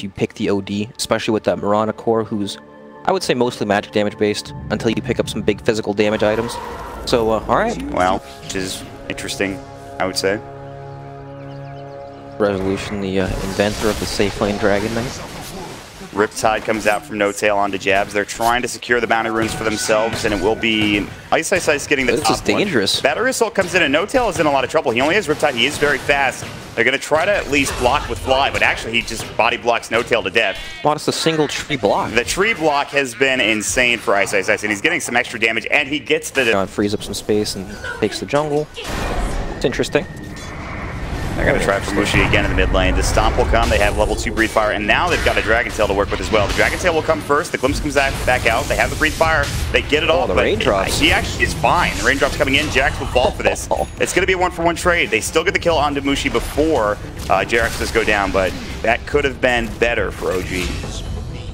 you pick the OD, especially with that Mirana core, who's, I would say, mostly magic damage based, until you pick up some big physical damage items. So, alright. Well, which is interesting, I would say. Resolution, the inventor of the safe lane Dragon Knight. Riptide comes out from No Tail onto Jabs. They're trying to secure the bounty runes for themselves, and it will be Ice getting the top one. This is dangerous. Battery Assault comes in, and No Tail is in a lot of trouble. He only has Riptide. He is very fast. They're going to try to at least block with Fly, but actually he just body blocks No Tail to death. Well, it's a single tree block. The tree block has been insane for Ice, and he's getting some extra damage, and he gets the... frees up some space and takes the jungle. It's interesting. They're going to try for Mushi again in the mid lane. The Stomp will come. They have level 2 Breathe Fire, and now they've got a Dragon Tail to work with as well. The Dragon Tail will come first. The Glimpse comes back out. They have the Breathe Fire. They get it all. The raindrops. He actually is fine. The raindrops coming in. Jax will fall for this. It's going to be a 1-for-1 trade. They still get the kill onto Mushi before Jax does go down, but that could have been better for OG.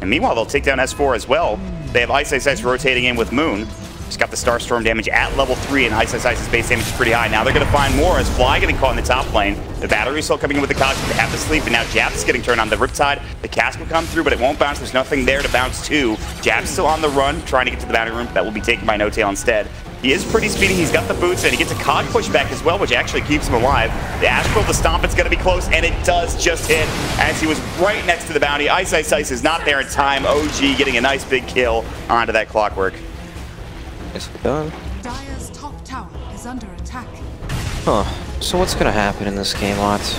And meanwhile, they'll take down S4 as well. They have Ice rotating in with Moon. He's got the Starstorm damage at level 3, and Ice's base damage is pretty high. Now they're going to find more as Fly getting caught in the top lane. The Battery Assault coming in with the Cogs, they have to sleep, and now Jabs is getting turned on. The Riptide, the cast will come through, but it won't bounce. There's nothing there to bounce to. Jabs still on the run, trying to get to the bounty room. That will be taken by No Tail instead. He is pretty speedy. He's got the boots, and he gets a Cog pushback as well, which actually keeps him alive. The Astral, the Stomp, it's going to be close, and it does just hit as he was right next to the bounty. Ice is not there in time. OG getting a nice big kill onto that Clockwork. Nicely done. Dire's top tower is under attack. Huh. So what's gonna happen in this game, Lots?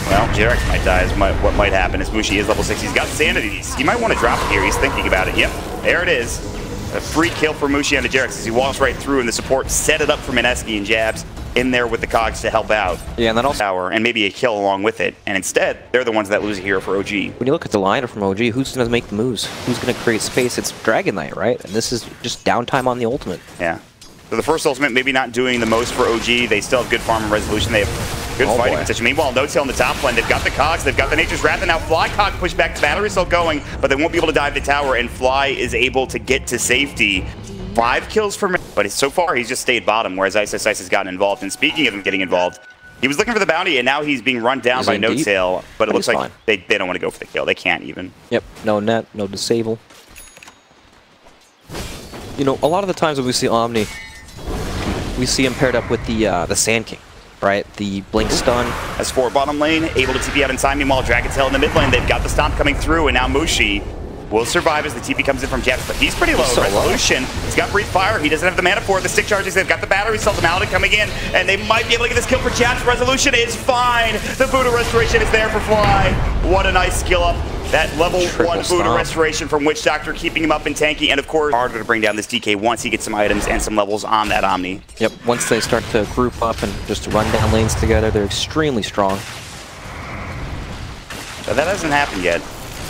Well, Jerax might die is what might happen as Mushi is level 6. He's got Sanity. He might want to drop it here. He's thinking about it. Yep, there it is. A free kill for Mushi onto Jerax as he walks right through, and the support set it up for Mineski and Jabs in there with the Cogs to help out. Yeah, and then also power and maybe a kill along with it. And instead, they're the ones that lose a hero for OG. When you look at the lineup from OG, who's going to make the moves? Who's going to create space? It's Dragon Knight, right? And this is just downtime on the ultimate. Yeah. So the first ultimate maybe not doing the most for OG. They still have good farm and resolution. They have good fighting position. Meanwhile, No Tail on the top lane. They've got the Cogs. They've got the Nature's Wrath. And now Fly Cog push back. The Battery still going, but they won't be able to dive the tower. And Fly is able to get to safety. 5 kills for me, but so far he's just stayed bottom, whereas Ice has gotten involved. And speaking of him getting involved, he was looking for the bounty, and now he's being run down by No Tail, but it looks like they don't want to go for the kill. They can't even. Yep, no net, no disable. You know, a lot of the times when we see Omni, we see him paired up with the Sand King, right? The Blink Stun. S4 bottom lane, able to TP out in time. Meanwhile, Dragon Tail in the mid lane, they've got the Stomp coming through, and now Mushi will survive as the TP comes in from Jabs, but he's pretty low. Resolution. He's got Breathe Fire. He doesn't have the mana for it. The stick charges. They've got the Battery Assault, the Maladin coming in, and they might be able to get this kill for Jabs. Resolution is fine. The Buddha Restoration is there for Fly. What a nice skill up. That level 1 Buddha Restoration from Witch Doctor, keeping him up and tanky, and of course, harder to bring down this DK once he gets some items and some levels on that Omni. Yep, once they start to group up and just run down lanes together, they're extremely strong. So that hasn't happened yet.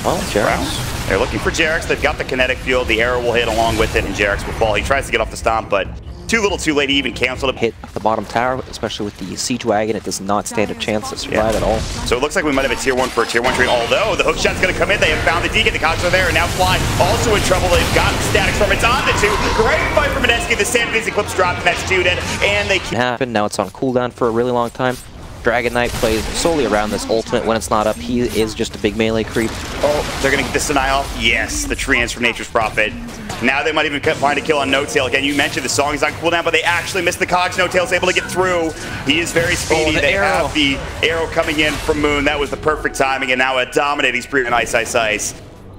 Well, Jerax. They're looking for Jerax. They've got the kinetic field. The arrow will hit along with it, and Jerax will fall. He tries to get off the Stomp, but too little too late. He even canceled it. Hit the bottom tower, especially with the Siege Wagon. It does not stand a chance to survive at all. So it looks like we might have a tier 1 for a tier 1 trade, although the hook shot's going to come in. They have found the DK. The Cogs are there, and now Fly also in trouble. They've got Static Storm. It's on the 2. Great fight for Mineski. The Sanity's Eclipse dropped, and that's 2 dead. And they keep happened. Now it's on cooldown for a really long time. Dragon Knight plays solely around this ultimate. When it's not up, he is just a big melee creep. Oh, they're going to get this deny off? Yes, the Treants from Nature's Prophet. Now they might even find a kill on No Tail. Again, you mentioned the song is on cooldown, but they actually missed the Cogs. No Tail's able to get through. He is very speedy. They have the arrow coming in from Moon. That was the perfect timing, and now a dominating spree on Ice.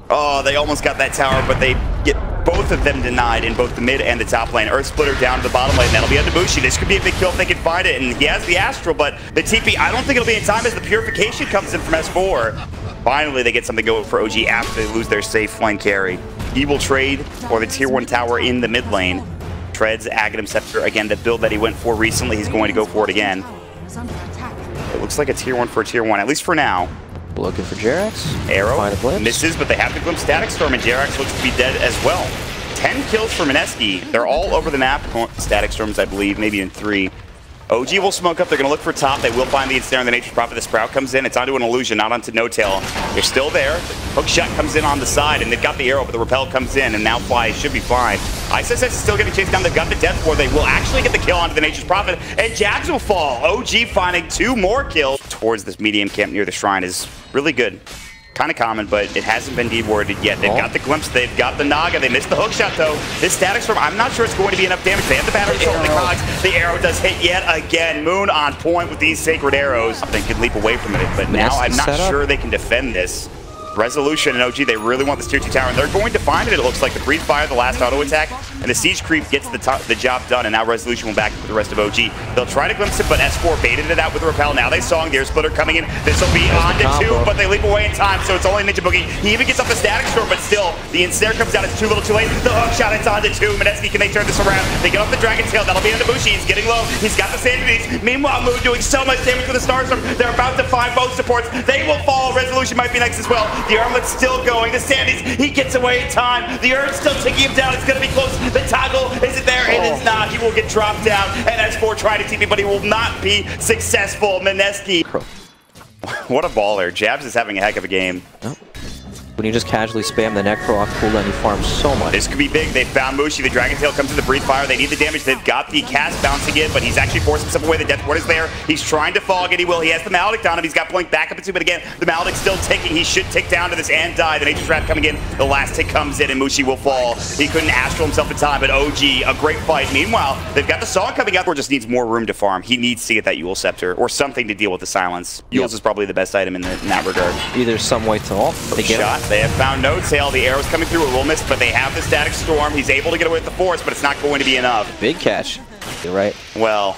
Oh, they almost got that tower, but they get both of them denied in both the mid and the top lane. Earth Splitter down to the bottom lane. That'll be on Mushi. This could be a big kill if they can find it. And he has the Astral, but the TP, I don't think it'll be in time as the Purification comes in from S4. Finally, they get something going for OG after they lose their safe lane carry. He will trade for the tier 1 tower in the mid lane. Treads Aghanim Scepter. Again, the build that he went for recently, he's going to go for it again. It looks like a tier 1 for a tier 1, at least for now. Looking for Jerax. Arrow misses, but they have the Glimpse Static Storm, and Jerax looks to be dead as well. 10 kills for Mineski. They're all over the map. Static Storms, I believe, maybe in 3. OG will smoke up. They're going to look for top. They will find the Ensnare on the Nature's Prophet. The Sprout comes in. It's onto an Illusion, not onto No Tail. They're still there. Hook shot comes in on the side, and they've got the arrow, but the Repel comes in, and now Fly should be fine. Ice is still getting chased down. They've got the Death Ward. They will actually get the kill onto the Nature's Prophet, and Jabs will fall. OG finding 2 more kills towards this medium camp near the shrine is really good. kind of common, but it hasn't been dewarded yet. They've got the glimpse, they've got the Naga, they missed the hook shot though. This Static Storm, I'm not sure it's going to be enough damage. They have the battery soul in the cogs. The arrow does hit yet again. Moon on point with these sacred arrows. They could leap away from it, but now I'm not sure they can defend this. Resolution and OG, they really want this tier 2 tower, and they're going to find it, it looks like. The Breathe Fire, the last auto attack, and the Siege Creep gets the job done, and now Resolution will back up with the rest of OG. They'll try to glimpse it, but S4 baited it out with the Repel. Now they saw the Air Splitter coming in. This will be on to 2, but they leap away in time, so it's only Ninja Boogie. He even gets off the Static Storm, but still, the Ensnare comes down. It's too little too late. The hook shot, it's on to 2. Mineski, can they turn this around? They get off the Dragon Tail. That'll be into Bushi. He's getting low. He's got the Sanities. Meanwhile, Moon doing so much damage with the Starstorm. They're about to find both supports. They will fall. Resolution might be next as well. The Armlet's still going. The Sandys, he gets away in time. The Earth's still taking him down. It's going to be close. The toggle, is it there? It is not. He will get dropped down. And S4 tried to TP, but he will not be successful. Mineski. What a baller. Jabs is having a heck of a game. Oh. When you just casually spam the Necro off cooldown, you farm so much. This could be big. They found Mushi. The Dragon Tail comes to the Breathe Fire. They need the damage. They've got the cast bouncing in, but he's actually forced himself away. The Death Ward is there. He's trying to fog it. He will. He has the Maledict on him. He's got Blink back up into, but again, the Maledict's still ticking. He should tick down to this and die. The Nature Trap coming in. The last tick comes in, and Mushi will fall. He couldn't astral himself in time, but OG, a great fight. Meanwhile, they've got the Song coming out. Or just needs more room to farm. He needs to get that Eul Scepter or something to deal with the silence. Eul's is probably the best item in that regard. Either some way to ult. They get shot. They have found no tail. The arrow's coming through. It will miss, but they have the Static Storm. He's able to get away with the Force, but it's not going to be enough. Big catch. You're right. Well,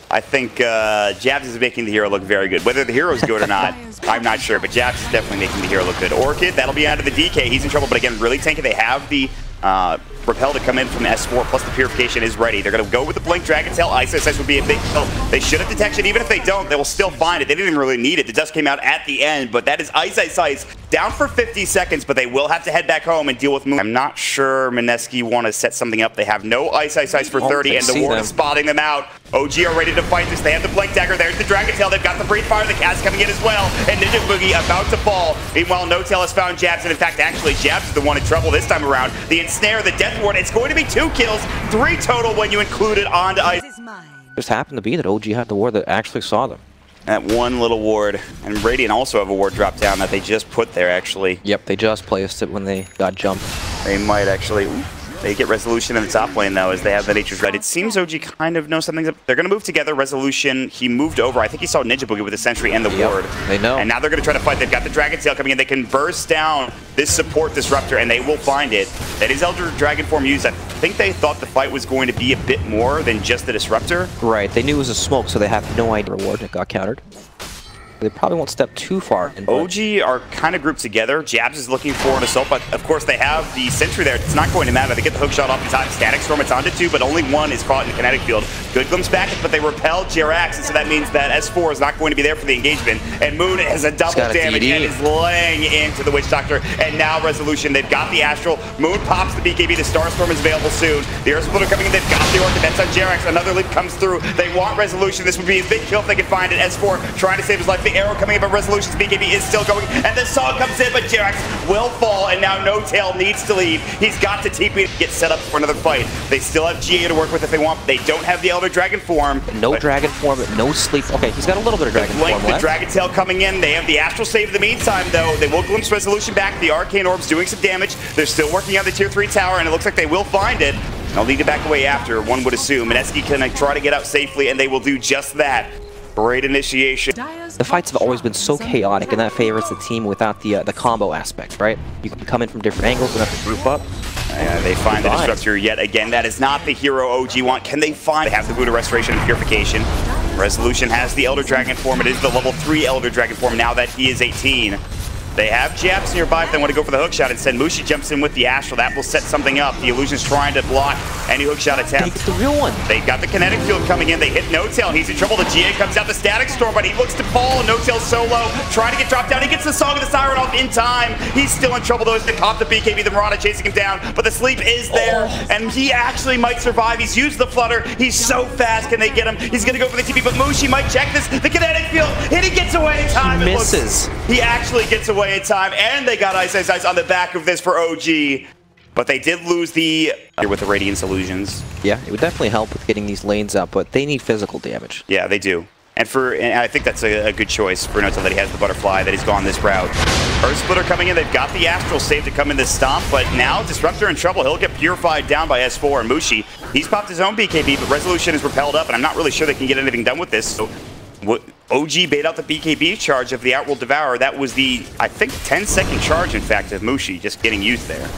I think Jabs is making the hero look very good. Whether the hero's good or not, I'm not sure, but Jabs is definitely making the hero look good. Orchid, that'll be out of the DK. He's in trouble, but again, really tanky. They have the Repel to come in from S4, plus the Purification is ready. They're going to go with the Blink Dragon Tail. Ice would be a big kill. They should have detection. Even if they don't, they will still find it. They didn't really need it. The dust came out at the end, but that is Ice. Down for 50 seconds, but they will have to head back home and deal with Moon. I'm not sure Mineski want to set something up. They have no Ice for 30, and the Ward is spotting them out. OG are ready to fight this. They have the Blink Dagger. There's the Dragon Tail. They've got the Breathe Fire. The cast coming in as well. And Ninja Boogie about to fall. Meanwhile, No Tail has found Jabs. And in fact, actually, Jabs is the one in trouble this time around. The Ensnare, the Death Ward. It's going to be 2 kills, 3 total when you include it onto Ice. It just happened to be that OG had the ward that actually saw them. That one little ward. And Radiant also have a ward drop down that they just put there, actually. Yep, they just placed it when they got jumped. They might actually... They get Resolution in the top lane, though, as they have the Nature's Red. It seems OG kind of knows something's up. They're going to move together. Resolution, he moved over. I think he saw Ninja Boogie with the Sentry and the Ward. They know. And now they're going to try to fight. They've got the Dragon Tail coming in. They can burst down this support disruptor, and they will find it. That is Elder Dragon form used. I think they thought the fight was going to be a bit more than just the disruptor. Right. They knew it was a smoke, so they have no idea reward that got countered. They probably won't step too far. OG are kind of grouped together. Jabs is looking for an assault, but of course they have the Sentry there. It's not going to matter. They get the hook shot off in time. Static Storm, it's on to 2, but only 1 is caught in the kinetic field. Good glimpse back, but they repel Jirax, and so that means that S4 is not going to be there for the engagement. And Moon has a double damage and is laying into the Witch Doctor. And now Resolution, they've got the Astral. Moon pops the BKB. The Starstorm is available soon. The Earth Splitter coming in. They've got the Orchid. That's on Jirax. Another leap comes through. They want Resolution. This would be a big kill if they could find it. S4 trying to save his life. The arrow coming in, but Resolution's BKB is still going, and the Saw comes in, but Jirax will fall, and now No Tail needs to leave. He's got to TP to get set up for another fight. They still have GA to work with if they want. They don't have the Elder Dragon form. No Dragon form, no sleep. Okay, he's got a little bit of Dragon form left. The Dragon Tail coming in. They have the Astral save in the meantime, though. They will glimpse Resolution back. The Arcane Orb's doing some damage. They're still working on the Tier 3 tower, and it looks like they will find it. They'll need to back away after, one would assume. Mineski can try to get out safely, and they will do just that. Great initiation. The fights have always been so chaotic, and that favors the team without the combo aspect, right? You can come in from different angles and have to group up. They find the Disruptor yet again. That is not the hero OG want. Can they find? They have the Buddha Restoration and Purification. Resolution has the Elder Dragon form. It is the level 3 Elder Dragon form now that he is 18. They have Jabs nearby if they want to go for the hook shot. Instead, Mushi jumps in with the Astral. That will set something up. The Illusion's trying to block any hook shot attempt. It's the real one. They got the kinetic field coming in. They hit No Tail. He's in trouble. The GA comes out. The Static Storm, but he looks to fall. No Tail's so low. Trying to get dropped down. He gets the Song of the Siren off in time. He's still in trouble, though, as they caught the BKB. The Mirana chasing him down, but the sleep is there, and he actually might survive. He's used the Flutter. He's so fast. Can they get him? He's going to go for the TP, but Mushi might check this. The kinetic field, and he gets away in time. He misses. He actually gets away in time, and they got Ice on the back of this for OG. But they did lose the with the Radiance Illusions. Yeah, it would definitely help with getting these lanes up, but they need physical damage. Yeah, they do. And I think that's a good choice for N0tail that he has the butterfly, that he's gone this route. Earth Splitter coming in, they've got the Astral save to come in this stomp, but now Disruptor in trouble. He'll get purified down by S4 and Mushi. He's popped his own BKB, but Resolution is repelled up, and I'm not really sure they can get anything done with this. So OG bait out the BKB charge of the Outworld Devourer. That was the, I think, 10-second charge, in fact, of Mushi just getting used there.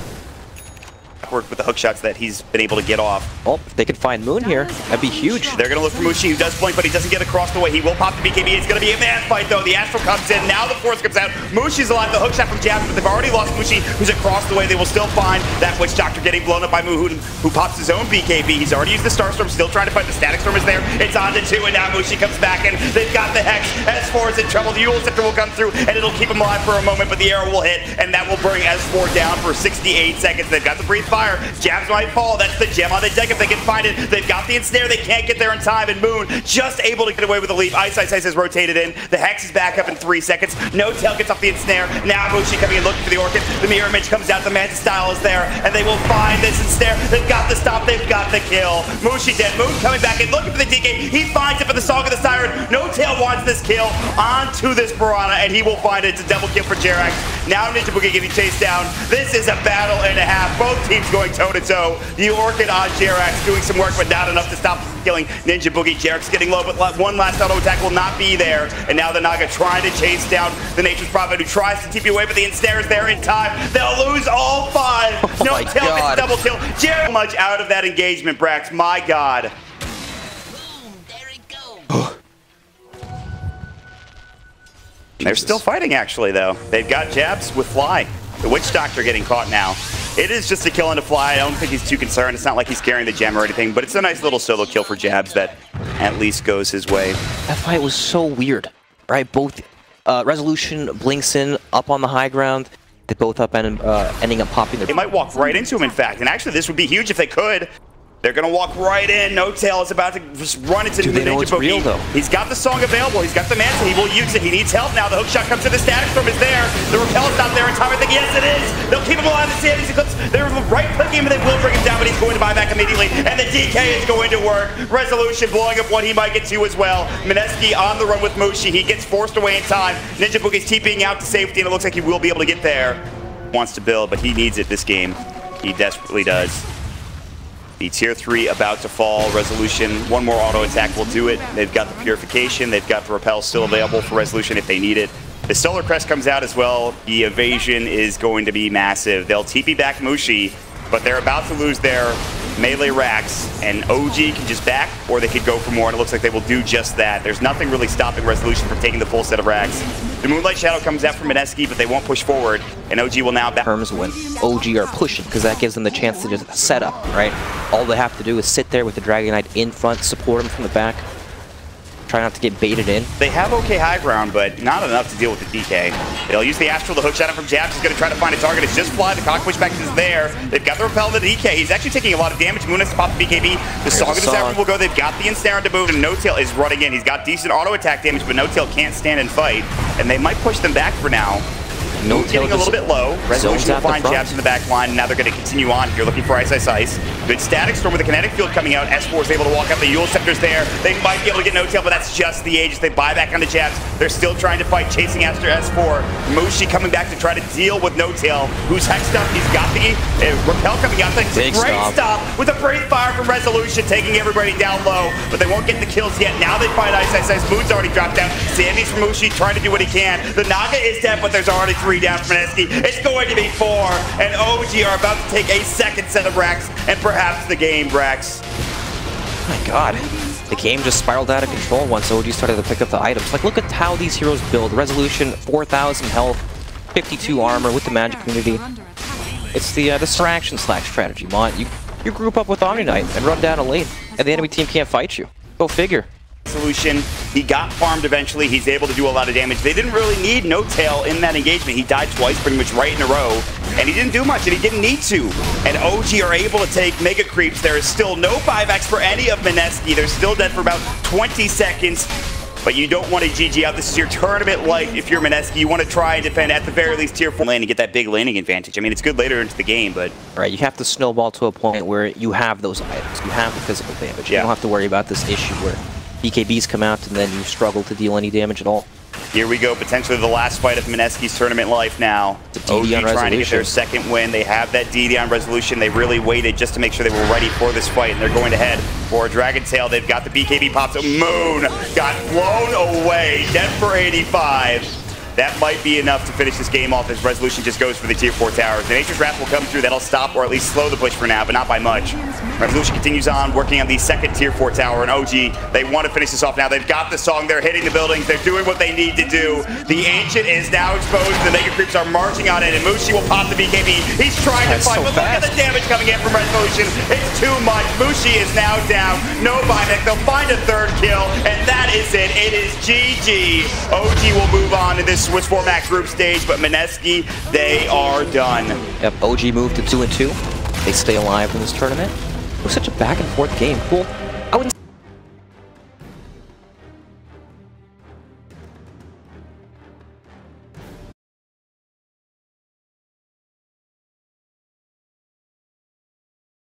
Work with the hook shots that he's been able to get off. Oh, if they could find Moon here, that'd be huge. They're going to look for Mushi, who does blink, but he doesn't get across the way. He will pop the BKB. It's going to be a man fight, though. The Astral comes in. Now the Force comes out. Mushi's alive. The hook shot from Jabs, but they've already lost Mushi, who's across the way. They will still find that Witch Doctor getting blown up by Muhun, who pops his own BKB. He's already used the Starstorm, still trying to fight. The Static Storm is there. It's on to 2, and now Mushi comes back, and they've got the Hex. S4 is in trouble. The Eul Scepter will come through, and it'll keep him alive for a moment, but the arrow will hit, and that will bring S4 down for 68 seconds. They've got the Breathe Fire. Jabs might fall. That's the gem on the deck if they can find it. They've got the ensnare. They can't get there in time, and Moon just able to get away with the leap. Ice has rotated in. The Hex is back up in 3 seconds. N0tail gets off the ensnare. Now Mushi coming in looking for the Orchid. The Mirror Image comes out. The Manta Style is there, and they will find this ensnare. They've got the stop. They've got the kill. Mushi dead. Moon coming back in looking for the DK. He finds it for the Song of the Siren. N0tail wants this kill onto this Piranha, and he will find it. It's a double kill for Jerax. Now Ninja Boogie getting chased down. This is a battle and a half. Both teams going toe-to-toe. The Orchid on Jerax doing some work, but not enough to stop killing Ninja Boogie. Jerax getting low, but one last auto attack will not be there. And now the Naga trying to chase down the Nature's Prophet, who tries to TP away, but the ensnare is there in time. They'll lose all 5. N0tail gets a double kill. Jerax much out of that engagement, Brax. My God. Boom, there it goes. They're still fighting, actually, though. They've got Jabs with Fly. The Witch Doctor getting caught now. It is just a kill into Fly. I don't think he's too concerned. It's not like he's carrying the gem or anything, but it's a nice little solo kill for Jabs that at least goes his way. That fight was so weird, right? Both Resolution blinks in up on the high ground. They both up and ending up popping their... They might walk right into him, in fact. And actually, this would be huge if they could. They're going to walk right in. N0tail is about to just run into the Ninja Boogie. Real, though? He's got the Song available. He's got the Manta. He will use it. He needs help now. The hook shot comes in. The Static Storm is there. The Repel's not there in time. I think, yes, it is. They'll keep him alive. The Sandy's Eclipse. They're right-clicking him, and they will bring him down, but he's going to buy back immediately. And the DK is going to work. Resolution blowing up what he might get to as well. Mineski on the run with Mushi. He gets forced away in time. Ninja Boogie's TPing out to safety, and it looks like he will be able to get there. Wants to build, but he needs it this game. He desperately does. The tier 3 about to fall. Resolution, one more auto attack will do it. They've got the Purification. They've got the Repel still available for Resolution if they need it. The Solar Crest comes out as well. The evasion is going to be massive. They'll TP back Mushi, but they're about to lose their melee racks, and OG can just back, or they could go for more, and it looks like they will do just that. There's nothing really stopping Resolution from taking the full set of racks. The Moonlight Shadow comes out from Mineski, but they won't push forward, and OG will now back. Terms when OG are pushing, because that gives them the chance to just set up, right? All they have to do is sit there with the Dragon Knight in front, support him from the back. Try not to get baited in. They have okay high ground, but not enough to deal with the DK. They'll use the Astral, the hook shot from Jabs. He's going to try to find a target. It's just Fly. The cock pushback is there. They've got the Repel to the DK. He's actually taking a lot of damage. Moon has to pop the BKB. The Song of the Siren will go. They've got the ensnare to move, and N0tail is running in. He's got decent auto attack damage, but N0tail can't stand and fight, and they might push them back for now. N0tail getting a little bit low. Resolution will find Jabs in the back line, and now they're going to continue on here looking for Ice. Good Static Storm with the Kinetic Field coming out. S4 is able to walk up. The Eul Scepter's there. They might be able to get N0tail, but that's just the Aegis. They buy back onto Jabs. They're still trying to fight, chasing after S4. Mushi coming back to try to deal with N0tail, who's hexed up. He's got the Repel coming out. That's a great stop with a Breathe Fire from Resolution, taking everybody down low, but they won't get the kills yet. Now they find Ice. Moon's already dropped down. Sandy's from Mushi trying to do what he can. The Naga is dead, but there's already 3 down from Mineski. It's going to be 4, and OG are about to take a second set of racks, and perhaps the game, Brax. Oh my God. The game just spiraled out of control once OG started to pick up the items. Like, look at how these heroes build. Resolution, 4,000 health, 52 armor with the magic community. It's the distraction slash strategy, Mont. You group up with Omni Knight and run down a lane, and the enemy team can't fight you. Go figure. Solution. He got farmed eventually. He's able to do a lot of damage. They didn't really need N0tail in that engagement. He died twice pretty much right in a row, and he didn't do much, and he didn't need to. And OG are able to take mega creeps. There is still no 5x for any of Mineski. They're still dead for about 20 seconds. But you don't want to GG out. This is your tournament life if you're Mineski. You want to try and defend at the very least tier 4 lane and get that big laning advantage. I mean, it's good later into the game, but... Right, you have to snowball to a point where you have those items. You have the physical damage. Yeah. You don't have to worry about this issue where BKBs come out, and then you struggle to deal any damage at all. Here we go, potentially the last fight of Mineski's tournament life now. OG trying to get their second win. They have that DD on resolution. They really waited just to make sure they were ready for this fight, and they're going to head for a Dragon Tail. They've got the BKB pops. Moon got blown away, dead for 85. That might be enough to finish this game off as Resolution just goes for the tier 4 towers. The Nature's Wrath will come through. That'll stop or at least slow the push for now, but not by much. Resolution continues on, working on the second tier 4 tower, and OG, they want to finish this off now. They've got the song. They're hitting the buildings. They're doing what they need to do. The Ancient is now exposed. The Mega Creeps are marching on it, and Mushi will pop the BKB. He's trying to fight, but look at the damage coming in from Resolution. It's too much. Mushi is now down. No buyback. They'll find a third kill, and that is it. It is GG. OG will move on to this Swiss format group stage, but Mineski, they are done. Yep, OG moved to 2-2. They stay alive in this tournament. It was such a back and forth game. Cool.